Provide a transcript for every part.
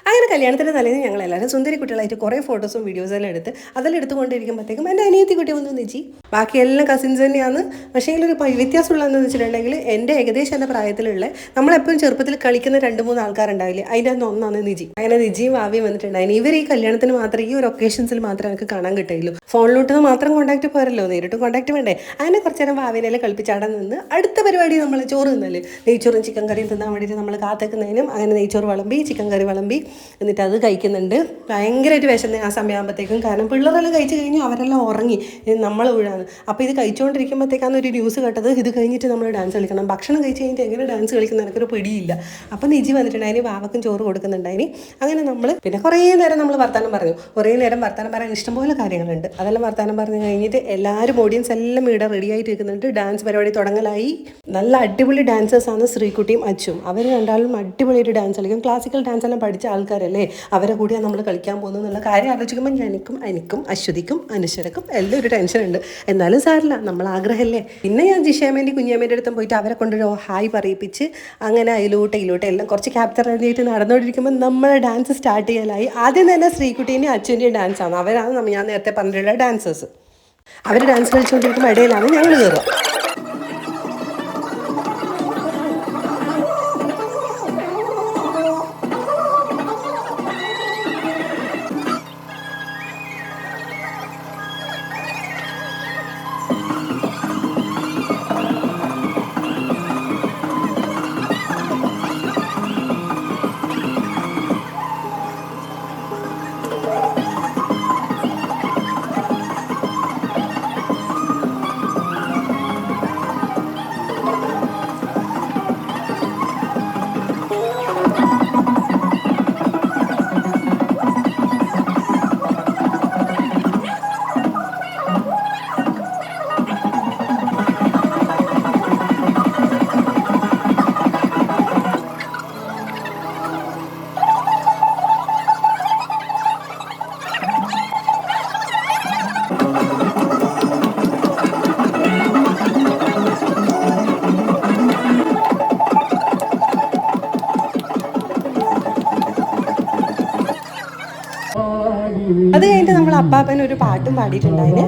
അങ്ങനെ കല്യാണത്തിൻ്റെ തലേന്ന് ഞങ്ങളെല്ലാവരും സുന്ദരി കുട്ടികളായിട്ട് കുറേ ഫോട്ടോസും വീഡിയോസെല്ലാം എടുത്ത് അതെല്ലാം എടുത്തുകൊണ്ടിരിക്കുമ്പോഴത്തേക്കും എൻ്റെ അനിയത്തി കുട്ടി വന്നു നിച്ചി. ബാക്കിയെല്ലാം കസിൻസ് തന്നെയാണ്. പക്ഷേ ഒരു വ്യത്യാസമുള്ളതെന്ന് വെച്ചിട്ടുണ്ടെങ്കിൽ എൻ്റെ ഏകദേശം എൻ്റെ പ്രായത്തിലുള്ള നമ്മളെപ്പോഴും ചെറുപ്പത്തിൽ കളിക്കുന്ന 2-3 ആൾക്കാരുണ്ടാവില്ലേ, അതിൻ്റെ അന്ന് ഒന്നാണ് നിജി. അങ്ങനെ നിജിയും ആവിയും വന്നിട്ടുണ്ടായിരുന്നു. ഇവർ ഈ കല്യാണത്തിന് മാത്രമേ, ഈ ഒരു ഒക്കേഷൻസിൽ മാത്രമേ എനിക്ക് കാണാൻ കിട്ടുള്ളൂ. ഫോണിലോട്ട് മാത്രം കോൺടാക്ട് പോരല്ലോ, നേരിട്ട് കോൺടാക്ട് വേണ്ടേ. അങ്ങനെ കുറച്ച് നേരം വാവിനെല്ലാം കളിപ്പിച്ചാടാൻ നിന്ന് അടുത്ത പരിപാടി നമ്മൾ ചോറ് തിന്നല്. നെയ്ച്ചോറും ചിക്കൻ കറിയും തിന്നാൻ വേണ്ടിയിട്ട് നമ്മൾ കാത്തേക്കുന്നതിനും അങ്ങനെ നെയ്ച്ചോറ് വിളമ്പി ചിക്കൻ കറി വിളമ്പി എന്നിട്ട് അത് കഴിക്കുന്നുണ്ട്. ഭയങ്കരമായിട്ട് വിശന്ന് ആ സമയമാകുമ്പോഴത്തേക്കും. കാരണം പിള്ളേരെല്ലാം കഴിച്ച് കഴിഞ്ഞു, അവരെല്ലാം ഉറങ്ങി, നമ്മൾ വീഴാണ്. അപ്പോൾ ഇത് കഴിച്ചുകൊണ്ടിരിക്കുമ്പോഴത്തേക്കാണ് ഒരു ന്യൂസ് കേട്ടത്, ഇത് കഴിഞ്ഞിട്ട് നമ്മൾ ഡാൻസ് കളിക്കണം. ഭക്ഷണം കഴിച്ച് കഴിഞ്ഞിട്ട് എങ്ങനെ ഡാൻസ് കളിക്കുന്ന എനിക്കൊരു പിടിയില്ല. അപ്പം നിജി വന്നിട്ടുണ്ടായിന്, വാവക്കും ചോറ് കൊടുക്കുന്നുണ്ടായിന്. അങ്ങനെ നമ്മൾ പിന്നെ കുറേ നേരം നമ്മൾ വർത്താനം പറഞ്ഞു. കുറേ നേരം വർത്താനം പറയാൻ ഇഷ്ടംപോലെ കാര്യങ്ങളുണ്ട്. അതെല്ലാം വർത്താനം പറഞ്ഞു കഴിഞ്ഞിട്ട് എല്ലാവരും ഓഡിയൻസ് എല്ലാം ഇവിടെ റെഡി ആയിട്ട് ഇരിക്കുന്നുണ്ട്. ഡാൻസ് പരിപാടി തുടങ്ങലായി. നല്ല അടിപൊളി ഡാൻസേഴ്സാണ് ശ്രീകുട്ടിയും അച്ചും. അവർ രണ്ടാളും അടിപൊളിയായിട്ട് ഡാൻസ് കളിക്കും. ക്ലാസിക്കൽ ഡാൻസ് എല്ലാം പഠിച്ച ആൾക്കാരല്ലേ, അവരെ കൂടിയാണ് നമ്മൾ കളിക്കാൻ പോകുന്നത് എന്നുള്ള കാര്യം ആലോചിക്കുമ്പോൾ എനിക്കും അശ്വതിക്കും അനുശ്വരക്കും എല്ലാം ഒരു ടെൻഷനുണ്ട്. എന്നാലും സാരില്ല, നമ്മൾ ആഗ്രഹമല്ലേ. പിന്നെ ഞാൻ ജിഷേമേൻ്റെ കുഞ്ഞാമേൻ്റെ അടുത്തും പോയിട്ട് അവരെ കൊണ്ടൊരു ഹായ് പറയിപ്പിച്ച് അങ്ങനെ അതിലോട്ട് എല്ലാം കുറച്ച് ക്യാപ്ചർ ആയിട്ട് നടന്നുകൊണ്ടിരിക്കുമ്പോൾ നമ്മളെ ഡാൻസ് സ്റ്റാർട്ട് ചെയ്യലായി. ആദ്യം തന്നെ ശ്രീകുട്ടീൻ്റെയും അച്ഛൻ്റെയും ഡാൻസാണ്. അവരാണ് ഞാൻ നേരത്തെ പറഞ്ഞിട്ടുള്ള ഡാൻസേഴ്സ്. അവർ ഡാൻസ് കളിച്ചുകൊണ്ടിരിക്കുമ്പോൾ ഇടയിലാണ് ഞങ്ങൾ കയറുക. അത് കഴിഞ്ഞിട്ട് നമ്മൾ അപ്പാപ്പൻ ഒരു പാട്ടും പാടിയിട്ടുണ്ടായിന്.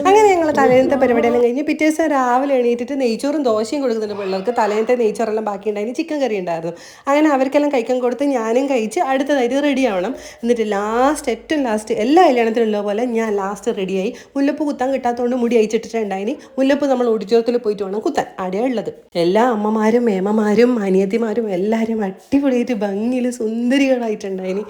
അങ്ങനെ ഞങ്ങൾ തലേന്നത്തെ പരിപാടിയെല്ലാം കഴിഞ്ഞ് പിറ്റേ ദിവസം രാവിലെ എണീറ്റിട്ട് നെയ്ച്ചോറും ദോശയും കൊടുക്കുന്നുണ്ട് പിള്ളേർക്ക്. തലേന്നത്തെ നെയ്ച്ചോറെല്ലാം ബാക്കി ഉണ്ടായിരുന്നു, ചിക്കൻ കറി ഉണ്ടായിരുന്നു. അങ്ങനെ അവർക്കെല്ലാം കഴിക്കാൻ കൊടുത്ത് ഞാനും കഴിച്ച് അടുത്തതായിട്ട് റെഡി ആവണം. എന്നിട്ട് ഏറ്റവും ലാസ്റ്റ് എല്ലാ കല്യാണത്തിലുള്ള പോലെ ഞാൻ ലാസ്റ്റ് റെഡിയായി. മുല്ലപ്പ് കുത്താൻ കിട്ടാത്തതുകൊണ്ട് മുടി അയച്ചിട്ടിട്ടുണ്ടായിന്. മുല്ലപ്പ് നമ്മൾ ഓഡിറ്റോറിയത്തിൽ പോയിട്ട് വേണം കുത്താൻ. അവിടെയാണ് ഉള്ളത്. എല്ലാ അമ്മമാരും മേമ്മമാരും അനിയത്തിമാരും എല്ലാവരും അടിപൊളിയായിട്ട് ഭംഗിയിൽ സുന്ദരികളായിട്ടുണ്ടായിന്.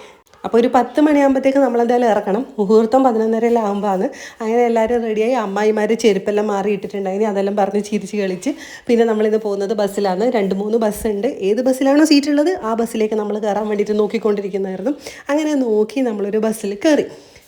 അപ്പോൾ ഒരു 10 മണിയാകുമ്പോഴത്തേക്ക് നമ്മളെന്തായാലും ഇറക്കണം. മുഹൂർത്തം 11:30 ആകുമ്പോഴാണ്. അങ്ങനെ എല്ലാവരും റെഡിയായി. അമ്മായിമാർ ചെരുപ്പെല്ലാം മാറിയിട്ടിട്ടുണ്ടായിന്. അതെല്ലാം പറഞ്ഞ് ചിരിച്ച് കളിച്ച് പിന്നെ നമ്മളിന്ന് പോകുന്നത് ബസ്സിലാണ്. 2-3 ബസ്സുണ്ട്. ഏത് ബസ്സിലാണോ സീറ്റുള്ളത് ആ ബസ്സിലേക്ക് നമ്മൾ കയറാൻ വേണ്ടിയിട്ട് നോക്കിക്കൊണ്ടിരിക്കുന്നതായിരുന്നു. അങ്ങനെ നോക്കി നമ്മളൊരു ബസ്സിൽ കയറി.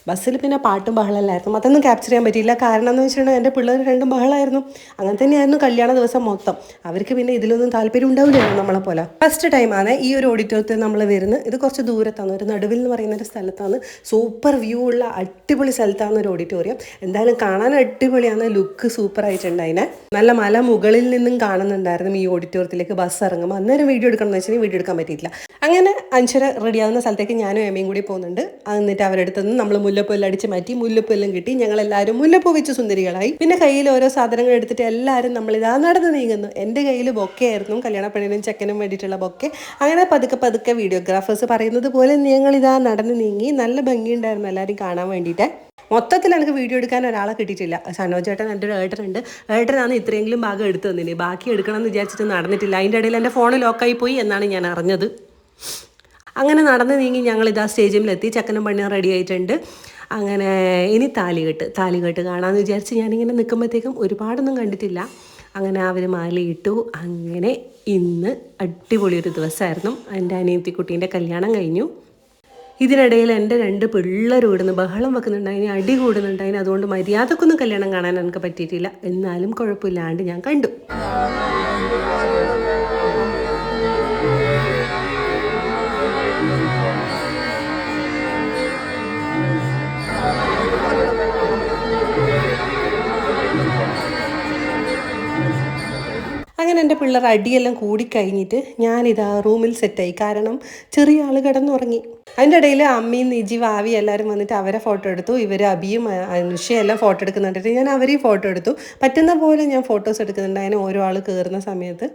ബസ്സിൽ പിന്നെ പാട്ടും ബഹളമല്ലായിരുന്നു. അതൊന്നും ക്യാപ്ചർ ചെയ്യാൻ പറ്റിയില്ല. കാരണം എന്ന് വെച്ചിട്ടുണ്ടെങ്കിൽ എൻ്റെ പിള്ളേർ രണ്ടും ബഹളമായിരുന്നു. അങ്ങനെ തന്നെയായിരുന്നു കല്യാണ ദിവസം മൊത്തം. അവർക്ക് പിന്നെ ഇതിലൊന്നും താല്പര്യം ഉണ്ടാവില്ലല്ലോ നമ്മളെ പോലെ. ഫസ്റ്റ് ടൈമാണ് ഈ ഒരു ഓഡിറ്റോറിയത്തിൽ നമ്മൾ വരുന്നത്. ഇത് കുറച്ച് ദൂരത്താണ്, ഒരു നടുവിൽ എന്ന് പറയുന്ന ഒരു സ്ഥലത്താണ്. സൂപ്പർ വ്യൂ ഉള്ള അടിപൊളി സ്ഥലത്താണ് ഒരു ഓഡിറ്റോറിയം. എന്തായാലും കാണാൻ അടിപൊളിയാണ്. ലുക്ക് സൂപ്പർ ആയിട്ടുണ്ടായിനെ. നല്ല മല മുകളിൽ നിന്നും കാണുന്നുണ്ടായിരുന്നു ഈ ഓഡിറ്റോറിയത്തിലേക്ക് ബസ് ഇറങ്ങുമ്പോൾ. അന്നേരം വീഡിയോ എടുക്കണം എന്ന് വെച്ചാൽ വീഡിയോ എടുക്കാൻ പറ്റിയില്ല. അങ്ങനെ 5:30 റെഡിയാവുന്ന സ്ഥലത്തേക്ക് ഞാനും എമ്മയും കൂടി പോകുന്നുണ്ട്. എന്നിട്ട് അവരുടെ അടുത്ത് നിന്ന് നമ്മൾ മുല്ലപ്പൂവെല്ലാം അടിച്ച് മാറ്റി മുല്ലപ്പൂവെല്ലാം കിട്ടി. ഞങ്ങളെല്ലാവരും മുല്ലപ്പൂ വെച്ച് സുന്ദരികളായി. പിന്നെ കയ്യിൽ ഓരോ സാധനങ്ങൾ എടുത്തിട്ട് എല്ലാവരും നമ്മളിതാ നടന്ന് നീങ്ങുന്നു. എൻ്റെ കയ്യിൽ ബൊക്കെയായിരുന്നു, കല്യാണപ്പെണ്ണിനും ചെക്കനും വേണ്ടിയിട്ടുള്ള ബൊക്കെ. അങ്ങനെ പതുക്കെ വീഡിയോഗ്രാഫേഴ്സ് പറയുന്നത് പോലെ ഞങ്ങളിതാ നടന്ന് നീങ്ങി. നല്ല ഭംഗിയുണ്ടായിരുന്നു എല്ലാവരും കാണാൻ വേണ്ടിയിട്ട്. മൊത്തത്തിൽ എനിക്ക് വീഡിയോ എടുക്കാൻ ഒരാളെ കിട്ടിയിട്ടില്ല. സനോജേട്ടൻ എൻ്റെ ഒരു ഏട്ടനുണ്ട്. ഏട്ടനാണ് ഇത്രയെങ്കിലും ഭാഗം എടുത്തു തന്നിന്. ബാക്കി എടുക്കണം എന്ന് വിചാരിച്ചിട്ട് നടന്നിട്ടില്ല. അതിൻ്റെ ഇടയിൽ എൻ്റെ ഫോൺ ലോക്കായി പോയി എന്നാണ് ഞാൻ അറിഞ്ഞത്. അങ്ങനെ നടന്ന് നീങ്ങി ഞങ്ങളിതാ സ്റ്റേജിലെത്തി. ചെക്കനും പെണ്ണും റെഡി ആയിട്ടുണ്ട്. അങ്ങനെ ഇനി താലികെട്ട് കാണാമെന്ന് വിചാരിച്ച് ഞാനിങ്ങനെ നിൽക്കുമ്പോഴത്തേക്കും ഒരുപാടൊന്നും കണ്ടിട്ടില്ല. അങ്ങനെ അവർ മാലയിട്ടു. അങ്ങനെ ഇന്ന് അടിപൊളിയൊരു ദിവസമായിരുന്നു. എൻ്റെ അനിയത്തിക്കുട്ടീൻ്റെ കല്യാണം കഴിഞ്ഞു. ഇതിനിടയിൽ എൻ്റെ 2 പിള്ളേർ ഇവിടുന്ന് ബഹളം വെക്കുന്നുണ്ടായിന്, അടി കൂടുന്നുണ്ടായിന്. അതുകൊണ്ട് മര്യാദക്കൊന്നും കല്യാണം കാണാൻ എനിക്ക് പറ്റിയിട്ടില്ല. എന്നാലും കുഴപ്പമില്ലാണ്ട് ഞാൻ കണ്ടു. എൻ്റെ പിള്ളേർ അടിയെല്ലാം കൂടിക്കഴിഞ്ഞിട്ട് ഞാനിതാ റൂമിൽ സെറ്റായി. കാരണം ചെറിയ ആൾ കിടന്നുറങ്ങി. അതിൻ്റെ ഇടയിൽ അമ്മയും നിജി വാവി എല്ലാവരും വന്നിട്ട് അവരെ ഫോട്ടോ എടുത്തു. ഇവർ അബിയും അനുഷയും എല്ലാം ഫോട്ടോ എടുക്കുന്നുണ്ടിട്ട് ഞാൻ അവരെയും ഫോട്ടോ എടുത്തു. പറ്റുന്ന പോലെ ഞാൻ ഫോട്ടോസ് എടുക്കുന്നുണ്ട് അതിന് ഓരോ ആൾ കയറുന്ന സമയത്ത്.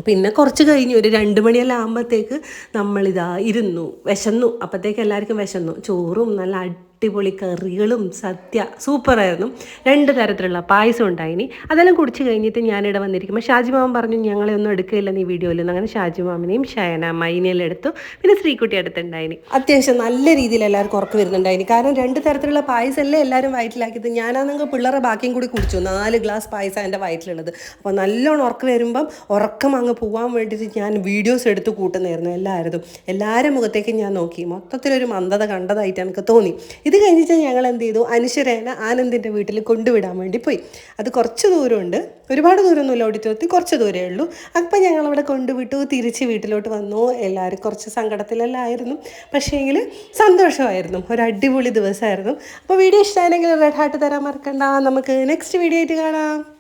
പിന്നെ കുറച്ച് കഴിഞ്ഞ് ഒരു 2 മണിയെല്ലാം ആകുമ്പോഴത്തേക്ക് നമ്മളിതാ ഇരുന്നു, വിശന്നു. അപ്പോഴത്തേക്ക് എല്ലാവർക്കും വിശന്നു. ചോറും നല്ല അടിപൊളി കറികളും സദ്യ സൂപ്പറായിരുന്നു. 2 തരത്തിലുള്ള പായസം ഉണ്ടായിനി. അതെല്ലാം കുടിച്ച് കഴിഞ്ഞിട്ട് ഞാനിവിടെ വന്നിരിക്കുമ്പോൾ ഷാജി മാമൻ പറഞ്ഞു ഞങ്ങളെ ഒന്നും എടുക്കില്ല നീ വീഡിയോയിൽ. അങ്ങനെ ഷാജി മാമനെയും ഷയന മൈനെല്ലാം എടുത്തു. പിന്നെ ശ്രീകുട്ടി അടുത്തുണ്ടായിനി. അത്യാവശ്യം നല്ല രീതിയിൽ എല്ലാവർക്കും ഉറക്കം വരുന്നുണ്ടായിനി. കാരണം 2 തരത്തിലുള്ള പായസമല്ലേ എല്ലാവരും വയറ്റിലാക്കിയത്. ഞാനാണെങ്കിൽ പിള്ളേരെ ബാക്കിയും കൂടി കുടിച്ചു. 4 ഗ്ലാസ് പായസം എൻ്റെ വയറ്റിലുള്ളത്. അപ്പോൾ നല്ലോണം ഉറക്കം വരുമ്പം ഉറക്കം അങ്ങ് പോകാൻ വേണ്ടിയിട്ട് ഞാൻ വീഡിയോസ് എടുത്ത് കൂട്ടുന്നായിരുന്നു എല്ലാവരും മുഖത്തേക്ക് ഞാൻ നോക്കി. മൊത്തത്തിലൊരു മന്ദത കണ്ടതായിട്ട് എനിക്ക് തോന്നി. ഇത് കഴിഞ്ഞിട്ട് ഞങ്ങൾ എന്ത് ചെയ്തു, അനുശ്വരേനെ ആനന്ദിൻ്റെ വീട്ടിൽ കൊണ്ടുവിടാൻ വേണ്ടി പോയി. അത് കുറച്ച് ദൂരമുണ്ട്, ഒരുപാട് ദൂരമൊന്നുമില്ല, ഓടിത്തോത്തി കുറച്ച് ദൂരമേ ഉള്ളൂ. അപ്പം ഞങ്ങളവിടെ കൊണ്ടുവിട്ടു, തിരിച്ച് വീട്ടിലോട്ട് വന്നു. എല്ലാവരും കുറച്ച് സങ്കടത്തിലെല്ലാം ആയിരുന്നു, പക്ഷേങ്കിൽ സന്തോഷമായിരുന്നു. ഒരു അടിപൊളി ദിവസമായിരുന്നു. അപ്പോൾ വീഡിയോ ഇഷ്ടമായെങ്കിൽ റെഡ് ഹാർട്ട് തരാൻ മറക്കണ്ട. നമുക്ക് നെക്സ്റ്റ് വീഡിയോ ആയിട്ട് കാണാം.